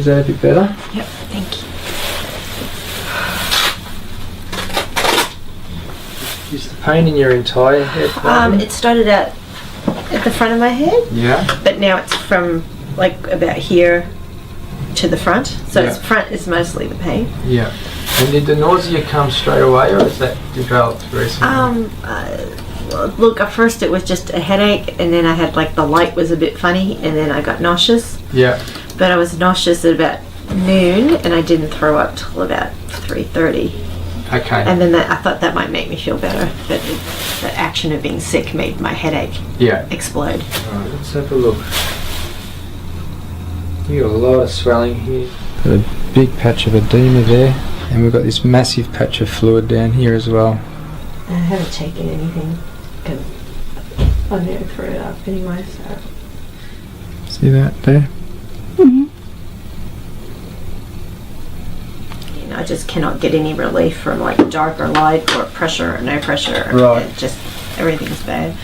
Is that a bit better? Yep, thank you. Is the pain in your entire head? It started at the front of my head. Yeah. But now it's from like about here to the front. So Yeah. its front is mostly the pain. Yeah. And did the nausea come straight away, or has that developed recently? Look, at first it was just a headache, and then I had like the light was a bit funny, and then I got nauseous. Yeah. But I was nauseous at about noon, and I didn't throw up till about 3:30. Okay. And then I thought that might make me feel better, but the action of being sick made my headache explode. Alright, let's have a look. You got a lot of swelling here. Got a big patch of edema there, and we've got this massive patch of fluid down here as well. I haven't taken anything because I'm going to throw it up anyway, so. See that there? Mm-hmm. You know, I just cannot get any relief from like dark or light or pressure or no pressure. Right. It just, everything's bad.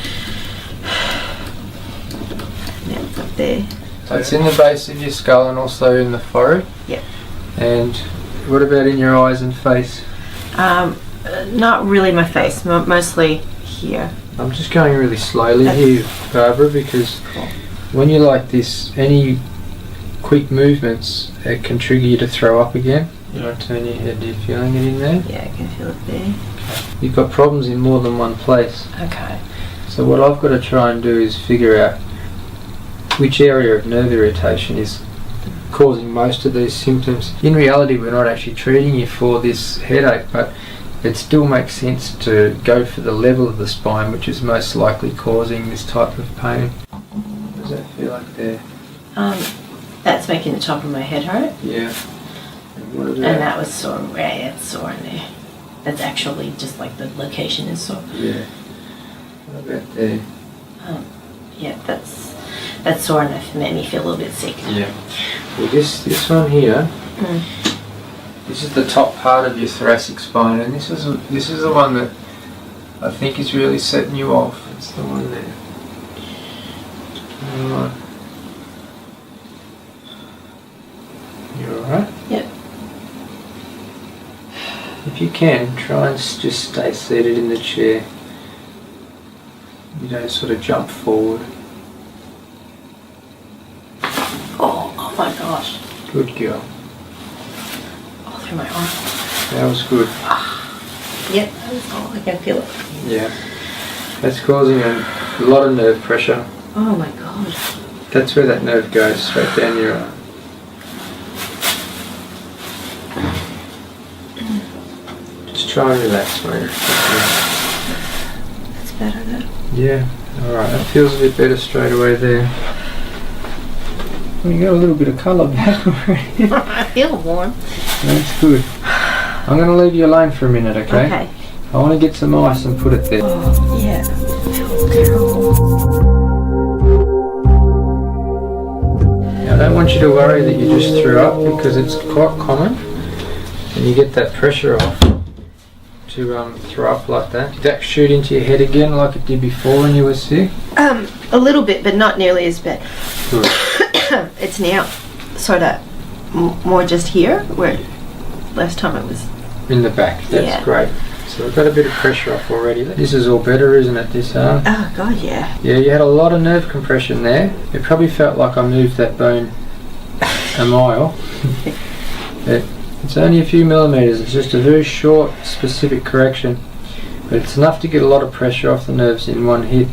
Now it's up there. So it's in the base of your skull and also in the forehead? Yep. And what about in your eyes and face? Not really my face, mostly here. I'm just going really slowly here, Barbara, because when you're like this, any quick movements can trigger you to throw up again. You want to turn your head, are you feeling it in there? Yeah, I can feel it there. Okay. You've got problems in more than one place. Okay. So what I've got to try and do is figure out which area of nerve irritation is causing most of these symptoms. In reality, we're not actually treating you for this headache, but it still makes sense to go for the level of the spine, which is most likely causing this type of pain. What does that feel like there? That's making the top of my head hurt. Yeah. And what about? And that was sore. Yeah, it's sore in there. That's actually just like the location is sore. Yeah. What about there? Yeah, that's sore enough to make me feel a little bit sick. Yeah. Well, this one here. This is the top part of your thoracic spine, and this is the one that I think is really setting you off. It's the one there. Alright. You alright? Yep. If you can, try and just stay seated in the chair. You don't sort of jump forward. Oh my gosh. Good girl. Through my arm. That was good. Yep, I can feel it. Yeah. That's causing a lot of nerve pressure. Oh my god. That's where that nerve goes, straight down your arm. Just try and relax, mate. That's better then. Yeah. Alright, that feels a bit better straight away there. Well, you got a little bit of colour back already. I feel warm. That's good. I'm going to leave you alone for a minute, okay? Okay. I want to get some ice and put it there. Oh, yeah. I feel terrible. Now, I don't want you to worry that you just threw up, because it's quite common and you get that pressure off to throw up like that. Did that shoot into your head again like it did before when you were sick? A little bit, but not nearly as bad. Good. It's now sort of more just here, where last time it was in the back. That's great. So we've got a bit of pressure off already. This is all better, isn't it, this arm? Oh god, yeah. Yeah, you had a lot of nerve compression there. It probably felt like I moved that bone a mile. It's only a few millimetres. It's just a very short, specific correction. But it's enough to get a lot of pressure off the nerves in one hit.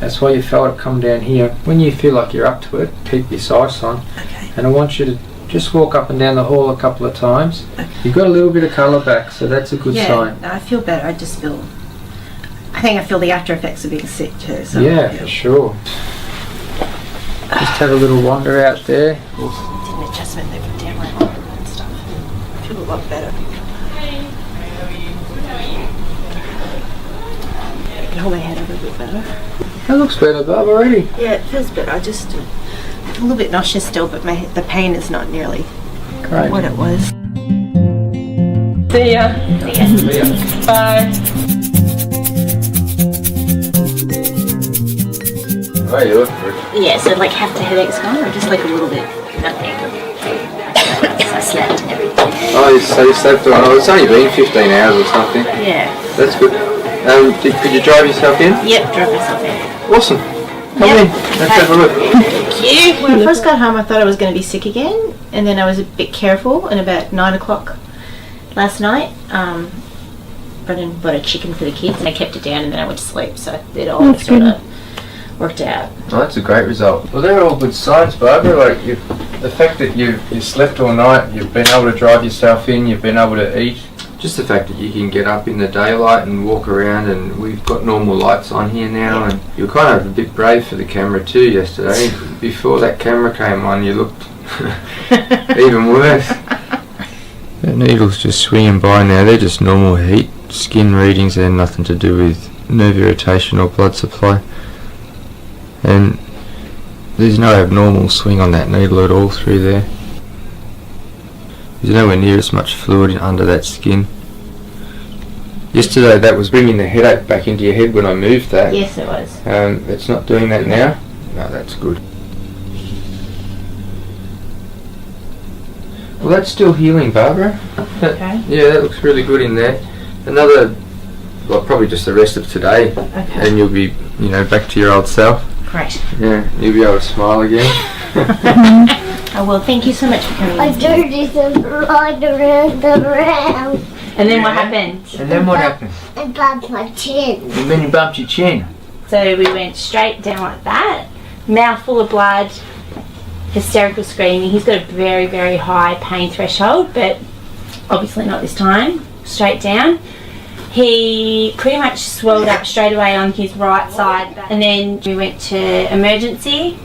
That's why you felt it come down here. When you feel like you're up to it, keep your sights on. Okay. And I want you to just walk up and down the hall a couple of times. Okay. You've got a little bit of colour back, so that's a good sign. Yeah, I feel better. I think I feel the after effects of being sick too. So Yeah, for sure. Just have a little wander out there. Did an adjustment they put down my arm and stuff. I feel a lot better. I can hold my head up a bit better. That looks better, Bob, already. Yeah, it feels better. I just a little bit nauseous still, but the pain is not nearly what it was. See ya. See ya. Bye. Oh, you look good. Yeah, so like half the headache's gone, or just like a little bit? Nothing. Oh, so you slept on. Oh, it's only been 15 hours or something. Yeah. That's good. Could you drive yourself in? Yep, drove myself in. Awesome. Come in. Let's have a look. Thank you. When I first got home, I thought I was going to be sick again, and then I was a bit careful. And about 9 o'clock last night, Brendan bought a chicken for the kids, and I kept it down, and then I went to sleep. So it all sort of worked out. Oh, that's a great result. Well, they're all good signs, Barbara. Like the fact that you slept all night, you've been able to drive yourself in, you've been able to eat. Just the fact that you can get up in the daylight and walk around, and we've got normal lights on here now, and you're kind of a bit brave for the camera too yesterday. Before that camera came on, you looked even worse. The needle's just swinging by now. They're just normal heat, skin readings. They're nothing to do with nerve irritation or blood supply. And there's no abnormal swing on that needle at all through there. There's nowhere near as much fluid under that skin. Yesterday that was bringing the headache back into your head when I moved that. Yes, it was. It's not doing that now. No, that's good. Well, that's still healing, Barbara. Okay. Yeah, that looks really good in there. Another, well, probably just the rest of today, Okay. and you'll be, back to your old self. Great. Yeah, you'll be able to smile again. Oh, well, thank you so much for coming. I dirty them right around the round. And then what happened? And then what happened? I bumped my chin. And then you bumped your chin. So we went straight down like that, mouth full of blood, hysterical screaming. He's got a very, very high pain threshold, but obviously not this time. Straight down. He pretty much swelled up straight away on his right side, and then we went to emergency.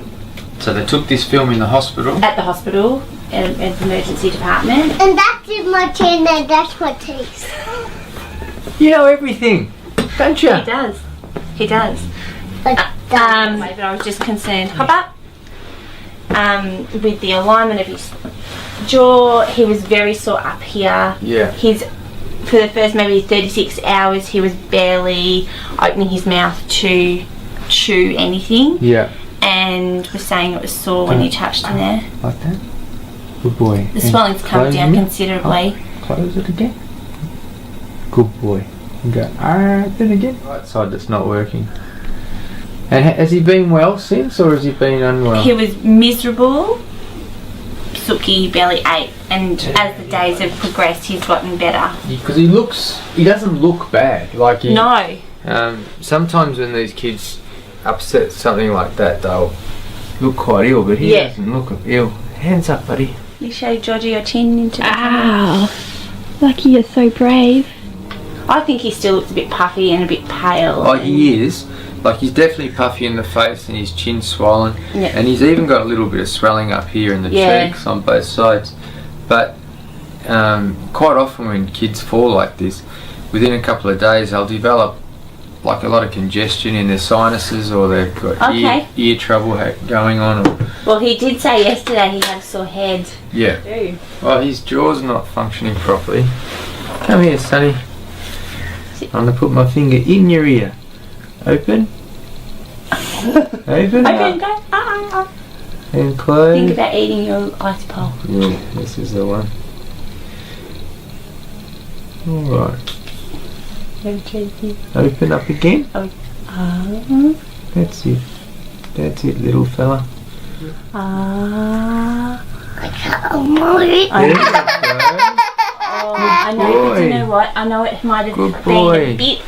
So they took this film in the hospital? At the hospital, at the emergency department. And that's in my chin and that's my teeth. You know everything, don't you? He does. He does. But But I was just concerned. Hop up. With the alignment of his jaw, he was very sore up here. Yeah. For the first maybe 36 hours, he was barely opening his mouth to chew anything. Yeah. And was saying it was sore when you touched in there. Like that? Good boy. The swelling's come down considerably. Close it again. Good boy. And go, then again. Right side that's not working. And has he been well since, or has he been unwell? He was miserable. Sookie barely ate, and as the days have progressed, he's gotten better. Because he doesn't look bad. Like he, No. sometimes when these kids upset something like that, they'll look quite ill, but he doesn't look ill. Hands up, buddy. You show Georgie your chin into the camera. Wow. Lucky you're so brave. I think he still looks a bit puffy and a bit pale. Oh, he is. Like, he's definitely puffy in the face and his chin's swollen. Yeah. And he's even got a little bit of swelling up here in the cheeks on both sides. But quite often when kids fall like this, within a couple of days they'll develop like a lot of congestion in their sinuses, or they've got ear trouble going on. Well, he did say yesterday he had a sore head. Yeah. Too. Well, his jaw's not functioning properly. Come here, Sonny. I'm going to put my finger in your ear. Open. Open Open, up. go. And close. Think about eating your ice pole. Yeah, this is the one. Alright. Open up again. That's it. That's it, little fella. I can't move it. I There know. you go. Oh, I know. boy. But you know what? I know it might have Good been boy. a bit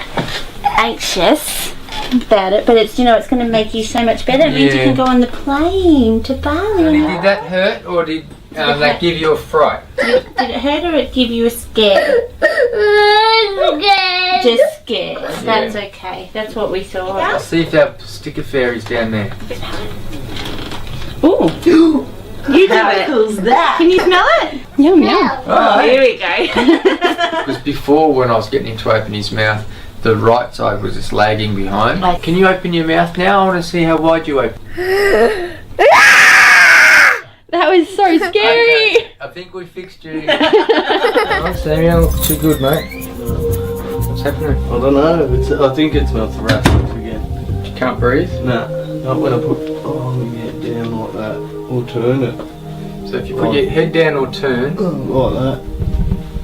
anxious about it, but it's it's going to make you so much better. It means you Yeah. can go on the plane to Bali. Honey, did that hurt, or did that give you a fright? Did it hurt or it give you a scare? Just scared. That's okay. That's what we I'll thought. see if our sticker fairy's down there. Ooh. You do it. Cool's that? Can you smell it? Yum, yum. Oh, here we go. Because before, when I was getting him to open his mouth, the right side was just lagging behind. Like- Can you open your mouth now? I want to see how wide you open. That was so scary. Okay, I think we fixed you. Oh, Samuel, looks too good, mate. What's happening? I don't know. I think it's my thoracic again. You can't breathe? Nah, not when I put my head down like that or turn it So if you put your head down or turn, like that.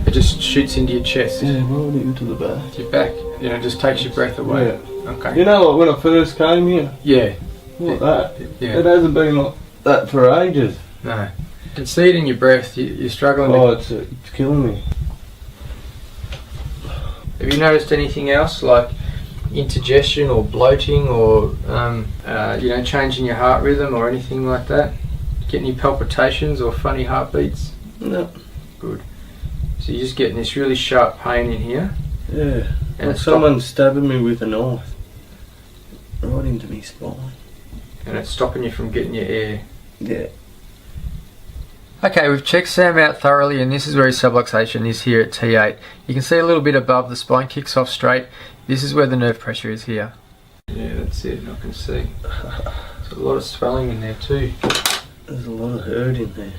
It just shoots into your chest. Yeah, right into the back. To your back. You know, just takes your breath away. Yeah. Okay. You know, like when I first came here, Yeah. like that. Yeah. It hasn't been like that for ages. No. You can see it in your breath. You're struggling. Oh, it's killing me. Have you noticed anything else, like indigestion or bloating, or you know, changing your heart rhythm or anything like that? Get any palpitations or funny heartbeats? No. Good. So you're just getting this really sharp pain in here. Yeah. And Like someone stabbing me with a knife right into my spine. And it's stopping you from getting your air. Yeah. Okay, we've checked Sam out thoroughly, and this is where his subluxation is here at T8. You can see a little bit above, the spine kicks off straight. This is where the nerve pressure is here. Yeah, that's it, I can see. There's a lot of swelling in there too. There's a lot of hurt in there.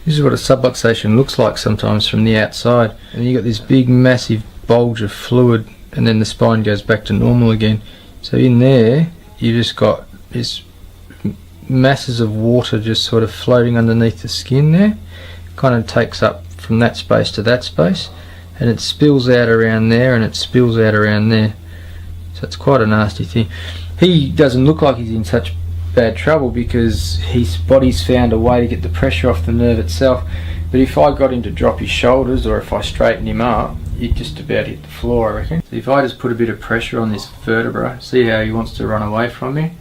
This is what a subluxation looks like sometimes from the outside. And you got this big massive bulge of fluid, and then the spine goes back to normal again. So in there, you just got this masses of water just sort of floating underneath the skin there. Kind of takes up from that space to that space, and it spills out around there, and it spills out around there. So it's quite a nasty thing. He doesn't look like he's in such bad trouble because his body's found a way to get the pressure off the nerve itself. But if I got him to drop his shoulders, or if I straightened him up, he'd just about hit the floor, I reckon. So if I just put a bit of pressure on this vertebra, see how he wants to run away from me?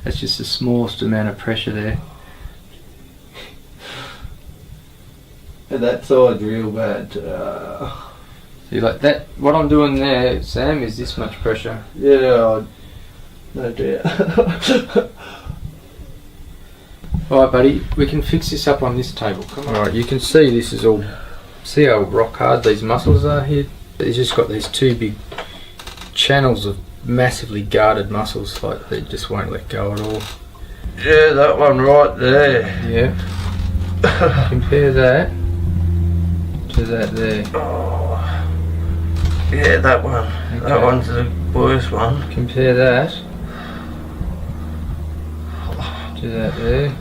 That's just the smallest amount of pressure there. That side's real bad. See, like that, what I'm doing there, Sam, is this much pressure. Yeah, no doubt. Alright buddy, we can fix this up on this table, come on. Alright, you can see this is all, see how rock hard these muscles are here? He's just got these two big channels of massively guarded muscles, like they just won't let go at all. Yeah, that one right there. Yeah. Compare that to that there. Oh. Yeah, that one. Okay. That one's the worst one. Compare that to that there.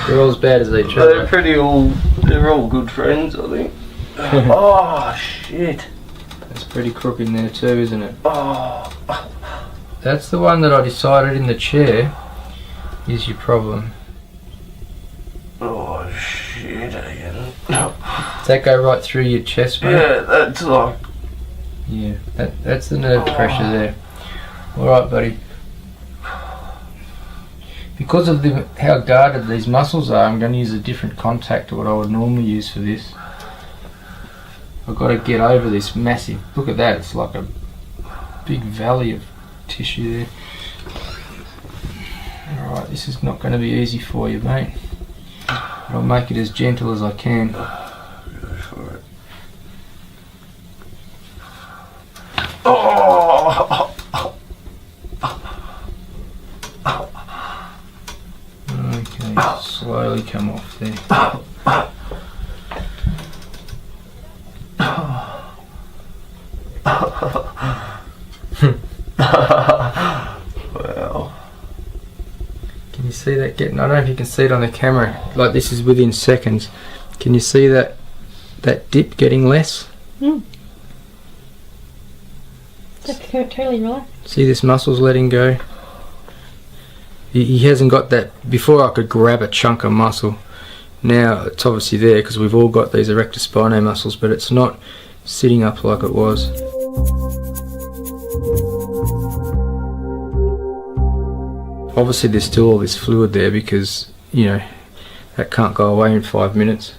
They're all as bad as each other. They're all good friends, I think. Oh, shit. That's pretty crooked in there too, isn't it? Oh. That's the one that I decided in the chair is your problem. Oh, shit again. Does that go right through your chest, mate? Yeah, that's like... Yeah, that's the nerve pressure there. Alright, buddy. Because of how guarded these muscles are, I'm going to use a different contact to what I would normally use for this. I've got to get over this massive, look at that, it's like a big valley of tissue there. Alright, this is not going to be easy for you, mate. But I'll make it as gentle as I can. Go for it. Oh! Okay, slowly come off there. Well, can you see that getting? I don't know if you can see it on the camera. Like this is within seconds. Can you see that dip getting less? Just totally relaxed. See this muscle's letting go. He hasn't got that. Before I could grab a chunk of muscle. Now it's obviously there because we've all got these erector spinae muscles, but it's not sitting up like it was. Obviously there's still all this fluid there because, you know, that can't go away in 5 minutes.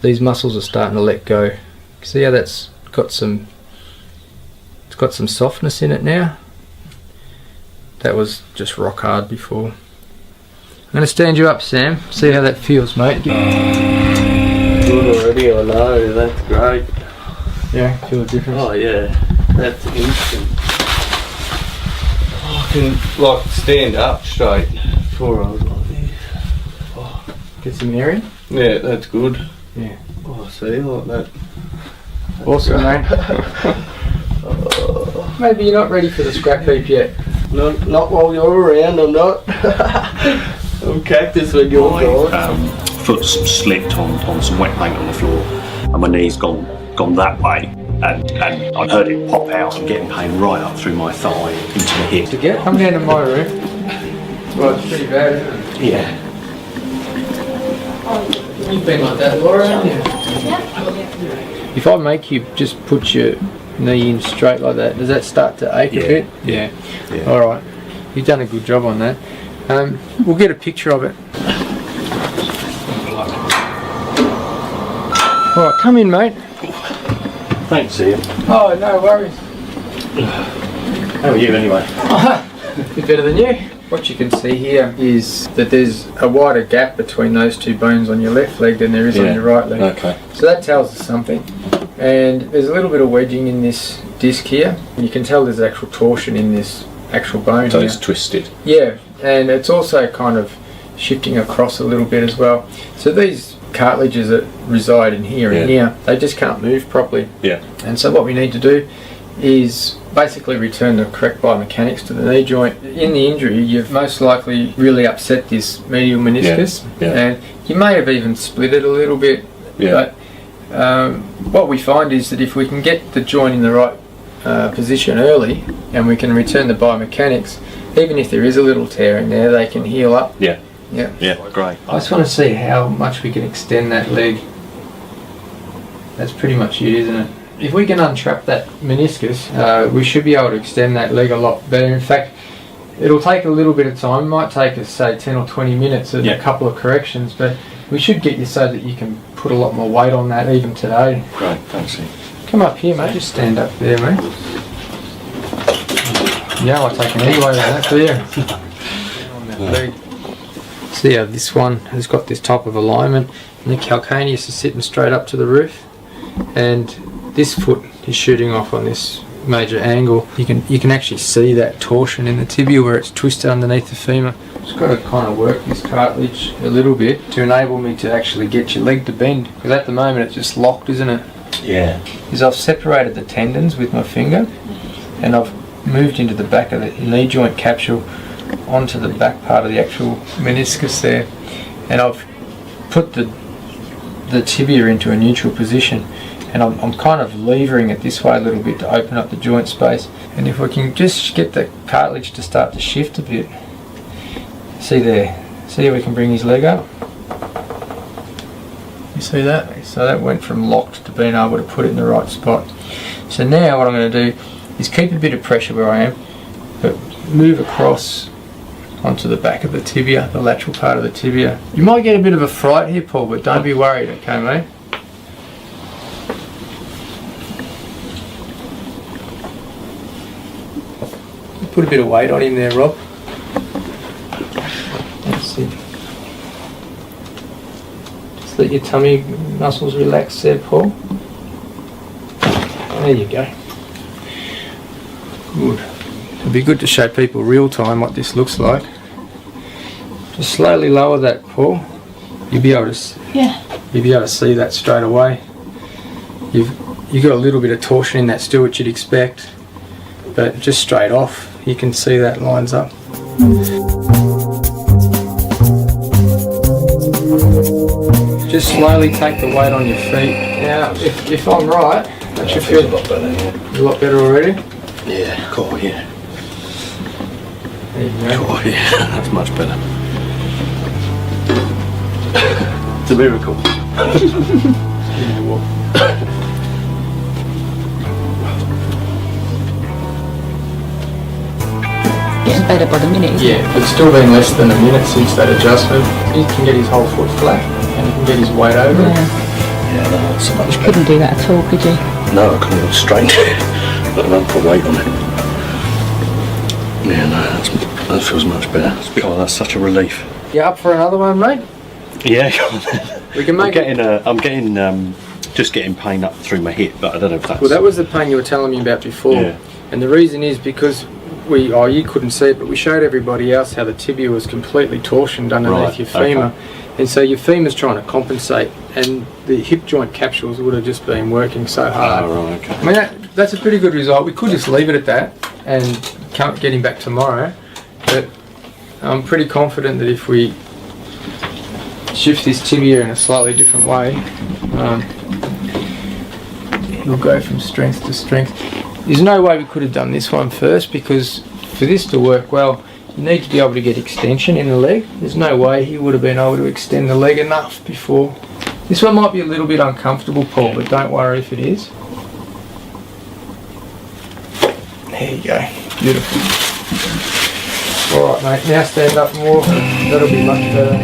These muscles are starting to let go. See how that's got some, it's got some softness in it now? That was just rock hard before. I'm going to stand you up, Sam. See how that feels, mate. good already, I know, that's great. Yeah, feel a difference. Oh yeah, that's instant. I can like stand up straight before I was like this. Oh. Get some air in? Yeah, that's good. Yeah. Oh, see, like that. Awesome, mate. Maybe you're not ready for the scrap heap yet. Not while you're around, I'm not. I'm cactus when you're gone. Foot slipped on some wet paint on the floor. and my knee's gone that way, and I heard it pop out and getting pain right up through my thigh into the hip. To get come down to my room. Well, it's pretty bad, isn't it? Yeah. You've been like that, Laura, haven't you? If I make you just put your knee in straight like that, does that start to ache a bit? Yeah. All right. You've done a good job on that. We'll get a picture of it. All right, come in, mate. Thanks, Ian. Oh, no worries. How are you anyway? Bit better than you. What you can see here is that there's a wider gap between those two bones on your left leg than there is on your right leg. Okay. So that tells us something. And there's a little bit of wedging in this disc here. You can tell there's actual torsion in this actual bone. So here. it's twisted. Yeah, and it's also kind of shifting across a little bit as well. So these cartilages that reside in here and here, they just can't move properly. Yeah. And so what we need to do is basically return the correct biomechanics to the knee joint. In the injury, you've most likely really upset this medial meniscus, and you may have even split it a little bit. But what we find is that if we can get the joint in the right position early, and we can return the biomechanics, even if there is a little tear in there, they can heal up. Yeah, great. I just want to see how much we can extend that leg. That's pretty much it, isn't it? If we can untrap that meniscus, we should be able to extend that leg a lot better. In fact, it'll take a little bit of time. It might take us, say, 10 or 20 minutes and a couple of corrections, but we should get you so that you can put a lot more weight on that even today. Great, thanks, Ian. Come up here, mate. Just stand up there, mate. Yeah, I'll take any weight on that for you. On that leg. See how this one has got this type of alignment, and the calcaneus is sitting straight up to the roof, and this foot is shooting off on this major angle. You can actually see that torsion in the tibia where it's twisted underneath the femur. Just got to kind of work this cartilage a little bit to enable me to actually get your leg to bend, because at the moment it's just locked, isn't it? Yeah. Is I've separated the tendons with my finger, and I've moved into the back of the knee joint capsule onto the back part of the actual meniscus there, and I've put the tibia into a neutral position, and I'm kind of levering it this way a little bit to open up the joint space. And if we can just get the cartilage to start to shift a bit, see there, see how we can bring his leg up? You see that? So that went from locked to being able to put it in the right spot. So now what I'm going to do is keep a bit of pressure where I am, but move across onto the back of the tibia, the lateral part of the tibia. You might get a bit of a fright here, Paul, but don't be worried, okay, mate? Put a bit of weight on him there, Rob. That's it. Just let your tummy muscles relax there, Paul. There you go. Good. It'd be good to show people real time what this looks like. Just slowly lower that, Paul. You'll be able to. You'll be able to see that straight away. You've got a little bit of torsion in that still, which you'd expect, but just straight off, you can see that lines up. Just slowly take the weight on your feet. Now, if I'm right, that should feel a lot better. A lot better already. Yeah, cool. Yeah. There you go. Cool. Yeah, that's much better. It's a miracle. Getting better by the minute. Yeah, it's still been less than a minute since that adjustment. He can get his whole foot flat and he can get his weight over it. Yeah, no, that's so much You better. couldn't do that at all, could you? No, I couldn't even straighten it, let alone put weight on it. Yeah, no, that feels much better. Oh, that's such a relief. You up for another one, mate? Yeah, We can make I'm getting just getting pain up through my hip, but I don't know if that's. Well, that was the pain you were telling me about before. Yeah. And the reason is because you couldn't see it, but we showed everybody else how the tibia was completely torsioned underneath your femur. Okay. And so your femur's trying to compensate, and the hip joint capsules would have just been working so hard. Oh, right, okay. I mean, that's a pretty good result. We could just leave it at that and can't get him back tomorrow, but I'm pretty confident that if we shift this tibia in a slightly different way, you'll go from strength to strength. There's no way we could have done this one first, because for this to work well, you need to be able to get extension in the leg. There's no way he would have been able to extend the leg enough before. This one might be a little bit uncomfortable, Paul, but don't worry if it is. There you go, beautiful. Alright mate, now stand up more, that'll be much better.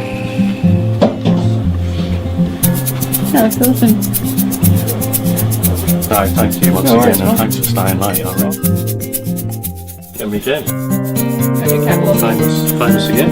That's awesome. No, thank you once No worries, again, and mate. thanks for staying late, alright. And we did. Have your catwalk. Famous again.